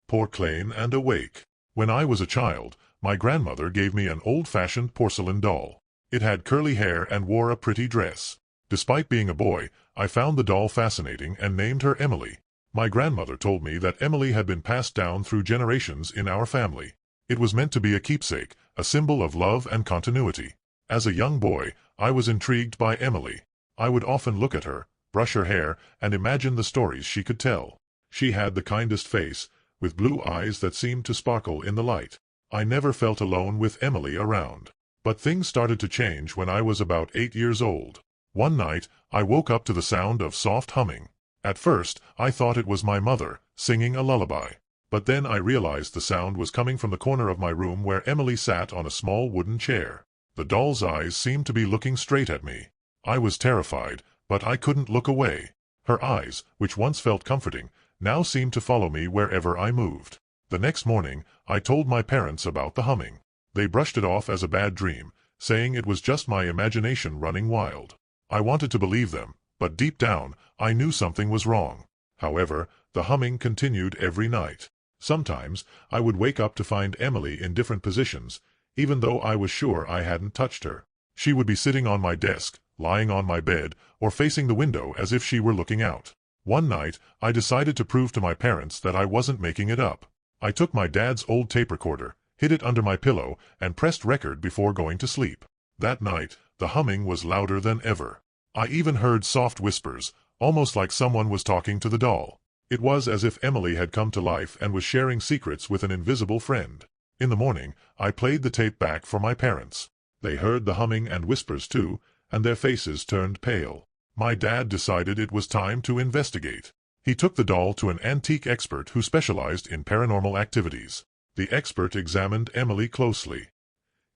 Porcelain and awake. When I was a child, my grandmother gave me an old-fashioned porcelain doll. It had curly hair and wore a pretty dress. Despite being a boy, I found the doll fascinating and named her Emily. My grandmother told me that Emily had been passed down through generations in our family. It was meant to be a keepsake, a symbol of love and continuity. As a young boy, I was intrigued by Emily. I would often look at her, brush her hair, and imagine the stories she could tell. She had the kindest face, with blue eyes that seemed to sparkle in the light. I never felt alone with Emily around. But things started to change when I was about 8 years old. One night, I woke up to the sound of soft humming. At first, I thought it was my mother, singing a lullaby. But then I realized the sound was coming from the corner of my room where Emily sat on a small wooden chair. The doll's eyes seemed to be looking straight at me. I was terrified, but I couldn't look away. Her eyes, which once felt comforting, now seemed to follow me wherever I moved. The next morning, I told my parents about the humming. They brushed it off as a bad dream, saying it was just my imagination running wild. I wanted to believe them, but deep down, I knew something was wrong. However, the humming continued every night. Sometimes, I would wake up to find Emily in different positions, even though I was sure I hadn't touched her. She would be sitting on my desk, lying on my bed, or facing the window as if she were looking out. One night, I decided to prove to my parents that I wasn't making it up. I took my dad's old tape recorder, hid it under my pillow, and pressed record before going to sleep. That night, the humming was louder than ever. I even heard soft whispers, almost like someone was talking to the doll. It was as if Emily had come to life and was sharing secrets with an invisible friend. In the morning, I played the tape back for my parents. They heard the humming and whispers too, and their faces turned pale. My dad decided it was time to investigate. He took the doll to an antique expert who specialized in paranormal activities. The expert examined Emily closely.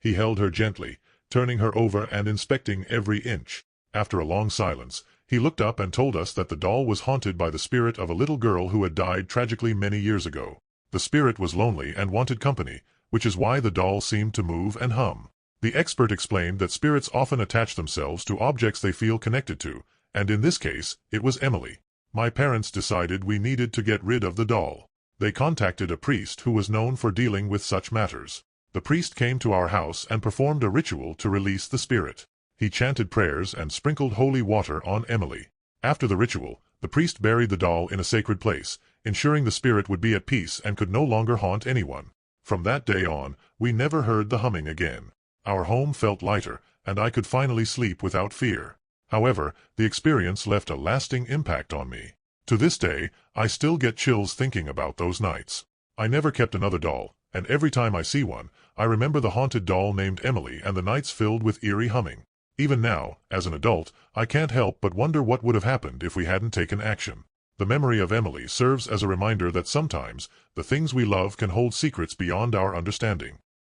He held her gently, turning her over and inspecting every inch. After a long silence, he looked up and told us that the doll was haunted by the spirit of a little girl who had died tragically many years ago. The spirit was lonely and wanted company, which is why the doll seemed to move and hum. The expert explained that spirits often attach themselves to objects they feel connected to, and in this case, it was Emily. My parents decided we needed to get rid of the doll. They contacted a priest who was known for dealing with such matters. The priest came to our house and performed a ritual to release the spirit. He chanted prayers and sprinkled holy water on Emily. After the ritual, the priest buried the doll in a sacred place, ensuring the spirit would be at peace and could no longer haunt anyone. From that day on, we never heard the humming again. Our home felt lighter, and I could finally sleep without fear. However, the experience left a lasting impact on me. To this day, I still get chills thinking about those nights. I never kept another doll, and every time I see one, I remember the haunted doll named Emily and the nights filled with eerie humming. Even now, as an adult, I can't help but wonder what would have happened if we hadn't taken action. The memory of Emily serves as a reminder that sometimes, the things we love can hold secrets beyond our understanding.